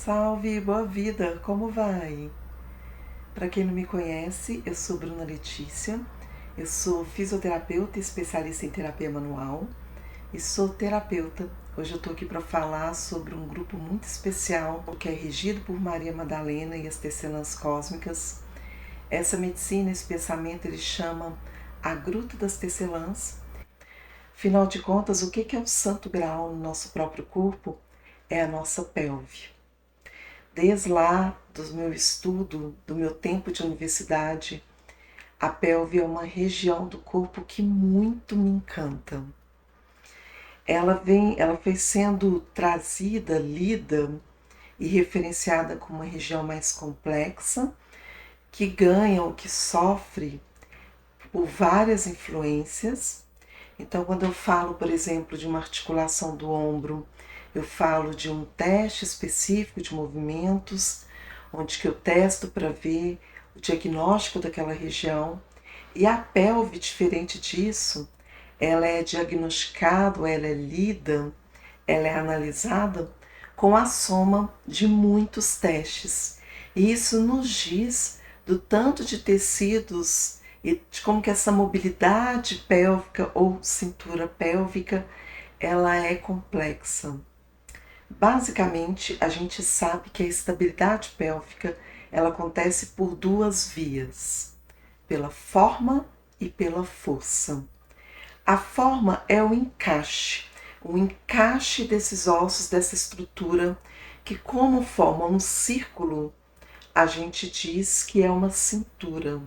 Salve, boa vida, como vai? Para quem não me conhece, eu sou Bruna Letícia, eu sou fisioterapeuta e especialista em terapia manual e sou terapeuta. Hoje eu estou aqui para falar sobre um grupo muito especial que é regido por Maria Madalena e as tecelãs cósmicas. Essa medicina, esse pensamento, ele chama a Gruta das Tecelãs. Afinal de contas, o que é o santo grau no nosso próprio corpo? É a nossa pelve. Desde lá do meu estudo, do meu tempo de universidade, a pelve é uma região do corpo que muito me encanta. Ela foi sendo trazida, lida e referenciada como uma região mais complexa, que ganha ou que sofre por várias influências. Então, quando eu falo, por exemplo, de uma articulação do ombro, eu falo de um teste específico de movimentos, onde que eu testo para ver o diagnóstico daquela região. E a pelve, diferente disso, ela é diagnosticada, ela é lida, ela é analisada com a soma de muitos testes. E isso nos diz do tanto de tecidos e de como que essa mobilidade pélvica ou cintura pélvica ela é complexa. Basicamente, a gente sabe que a estabilidade pélvica ela acontece por duas vias, pela forma e pela força. A forma é o encaixe desses ossos, dessa estrutura, que como forma um círculo, a gente diz que é uma cintura.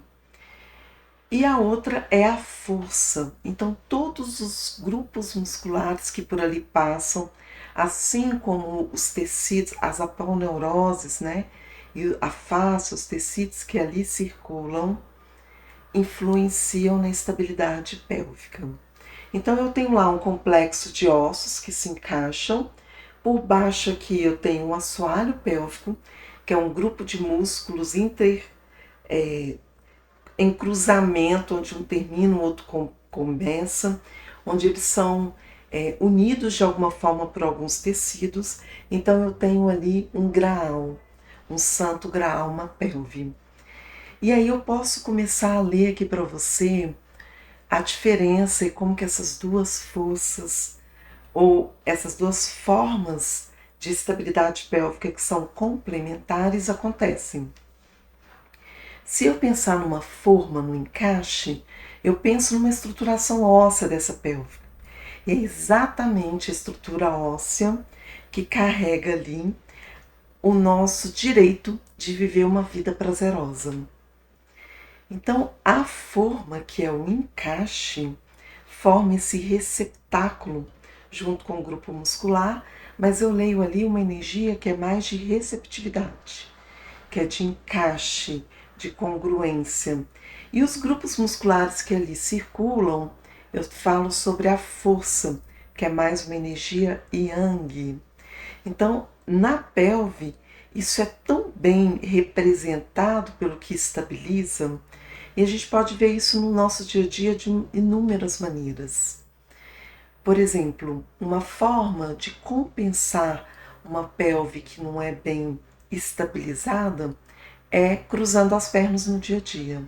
E a outra é a força. Então, todos os grupos musculares que por ali passam, assim como os tecidos, as aponeuroses, né? E a face, os tecidos que ali circulam, influenciam na estabilidade pélvica. Então, eu tenho lá um complexo de ossos que se encaixam. Por baixo aqui eu tenho um assoalho pélvico, que é um grupo de músculos em cruzamento, onde um termina, o outro começa, onde eles são unidos de alguma forma por alguns tecidos. Então eu tenho ali um graal, um santo graal, uma pelve. E aí eu posso começar a ler aqui para você a diferença e como que essas duas forças ou essas duas formas de estabilidade pélvica que são complementares acontecem. Se eu pensar numa forma, no encaixe, eu penso numa estruturação óssea dessa pelve. E é exatamente a estrutura óssea que carrega ali o nosso direito de viver uma vida prazerosa. Então, a forma, que é o encaixe, forma esse receptáculo junto com o grupo muscular, mas eu leio ali uma energia que é mais de receptividade, que é de encaixe, de congruência. E os grupos musculares que ali circulam, eu falo sobre a força, que é mais uma energia yang. Então, na pelve, isso é tão bem representado pelo que estabiliza, e a gente pode ver isso no nosso dia a dia de inúmeras maneiras. Por exemplo, uma forma de compensar uma pelve que não é bem estabilizada é cruzando as pernas no dia a dia.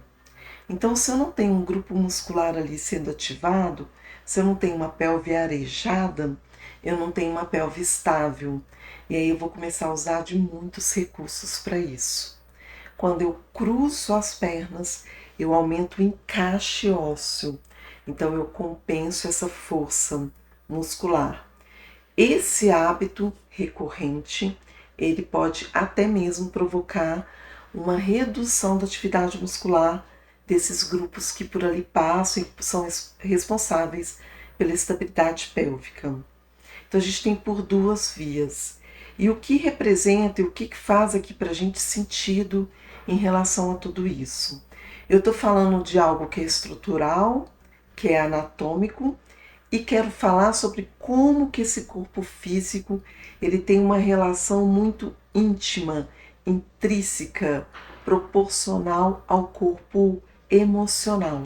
Então, se eu não tenho um grupo muscular ali sendo ativado, se eu não tenho uma pelve arejada, eu não tenho uma pelve estável. E aí eu vou começar a usar de muitos recursos para isso. Quando eu cruzo as pernas, eu aumento o encaixe ósseo. Então eu compenso essa força muscular. Esse hábito recorrente, ele pode até mesmo provocar uma redução da atividade muscular desses grupos que por ali passam e são responsáveis pela estabilidade pélvica. Então a gente tem por duas vias. E o que representa e o que faz aqui para a gente sentido em relação a tudo isso? Eu estou falando de algo que é estrutural, que é anatômico, e quero falar sobre como que esse corpo físico ele tem uma relação muito íntima, intrínseca, proporcional ao corpo emocional.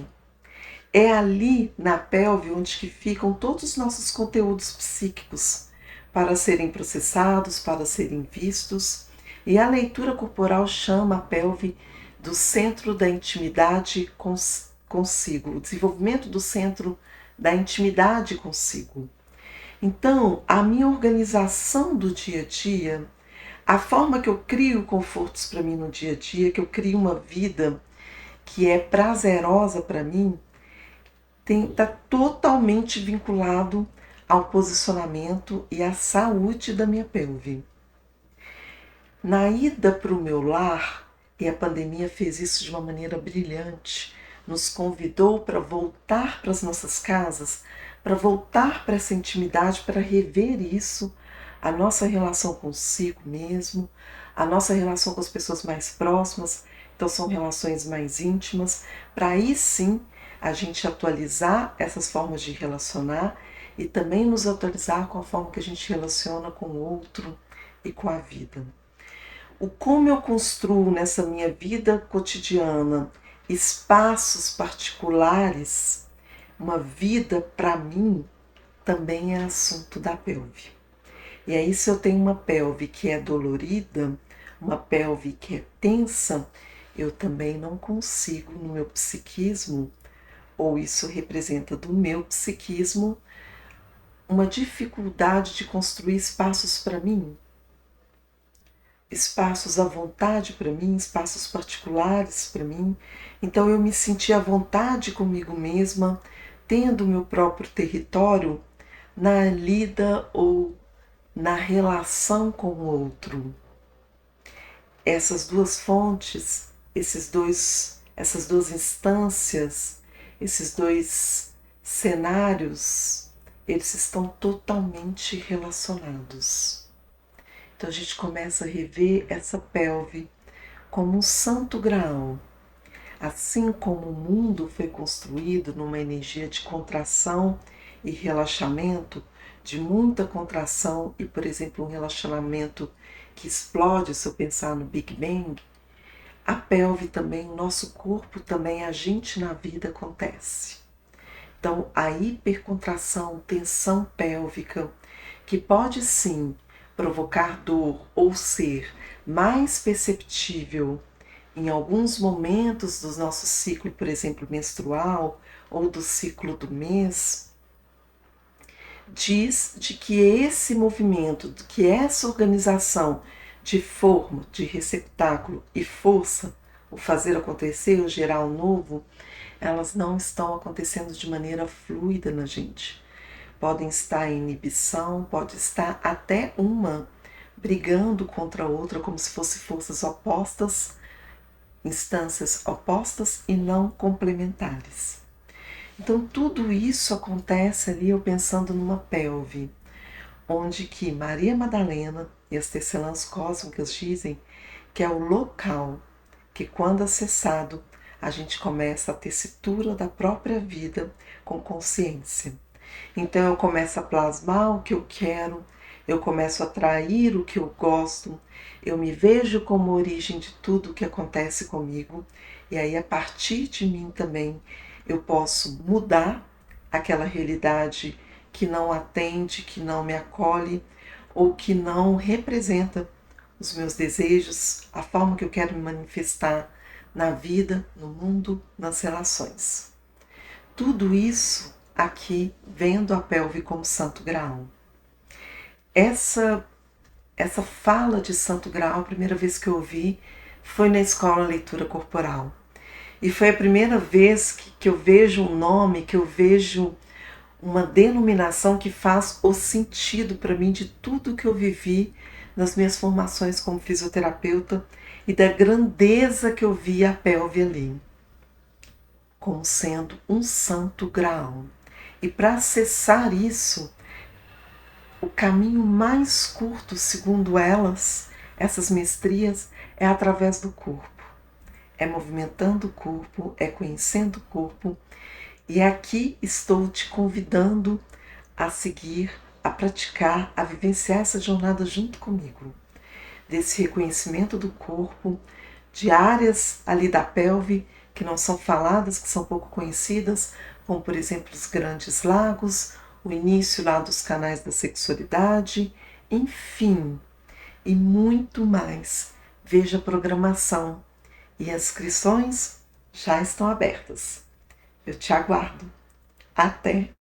É ali na pelve onde que ficam todos os nossos conteúdos psíquicos para serem processados, para serem vistos. E a leitura corporal chama a pelve do centro da intimidade consigo, o desenvolvimento do centro da intimidade consigo. Então, a minha organização do dia a dia, a forma que eu crio confortos para mim no dia a dia, que eu crio uma vida que é prazerosa para mim, está totalmente vinculado ao posicionamento e à saúde da minha pelve. Na ida para o meu lar, e a pandemia fez isso de uma maneira brilhante, nos convidou para voltar para as nossas casas, para voltar para essa intimidade, para rever isso, a nossa relação consigo mesmo, a nossa relação com as pessoas mais próximas, então são relações mais íntimas, para aí sim a gente atualizar essas formas de relacionar e também nos atualizar com a forma que a gente relaciona com o outro e com a vida. O como eu construo nessa minha vida cotidiana espaços particulares, uma vida para mim, também é assunto da pelve. E aí, se eu tenho uma pelve que é dolorida, uma pelve que é tensa, eu também não consigo no meu psiquismo, ou isso representa do meu psiquismo, uma dificuldade de construir espaços para mim, espaços à vontade para mim, espaços particulares para mim. Então eu me senti à vontade comigo mesma, tendo o meu próprio território na lida ou na relação com o outro. Essas duas fontes, essas duas instâncias, esses dois cenários, eles estão totalmente relacionados. Então a gente começa a rever essa pelve como um santo graal. Assim como o mundo foi construído numa energia de contração e relaxamento, de muita contração e, por exemplo, um relaxamento que explode se eu pensar no Big Bang, a pelve também, o nosso corpo também, a gente na vida acontece. Então, a hipercontração, tensão pélvica, que pode sim provocar dor ou ser mais perceptível em alguns momentos do nosso ciclo, por exemplo, menstrual ou do ciclo do mês, diz de que esse movimento, que essa organização de forma, de receptáculo e força, o fazer acontecer, o gerar o novo, elas não estão acontecendo de maneira fluida na gente. Podem estar em inibição, pode estar até uma brigando contra a outra, como se fossem forças opostas, instâncias opostas e não complementares. Então tudo isso acontece ali, eu pensando numa pelve, onde que Maria Madalena e as tecelãs cósmicas dizem que é o local que, quando acessado, a gente começa a tessitura da própria vida com consciência. Então eu começo a plasmar o que eu quero, eu começo a atrair o que eu gosto, eu me vejo como origem de tudo o que acontece comigo, e aí a partir de mim também eu posso mudar aquela realidade que não atende, que não me acolhe ou que não representa os meus desejos, a forma que eu quero me manifestar na vida, no mundo, nas relações. Tudo isso aqui vendo a pelve como santo graal. Essa fala de santo graal, a primeira vez que eu ouvi foi na escola Leitura Corporal. E foi a primeira vez que eu vejo um nome, que eu vejo uma denominação que faz o sentido para mim de tudo que eu vivi nas minhas formações como fisioterapeuta e da grandeza que eu vi a pelve ali, como sendo um santo graal. E para acessar isso, o caminho mais curto, segundo elas, essas mestrias, é através do corpo. É movimentando o corpo, é conhecendo o corpo. E aqui estou te convidando a seguir, a praticar, a vivenciar essa jornada junto comigo. Desse reconhecimento do corpo, de áreas ali da pelve que não são faladas, que são pouco conhecidas, como por exemplo os grandes lagos, o início lá dos canais da sexualidade, enfim, e muito mais. Veja a programação e as inscrições já estão abertas. Eu te aguardo. Até!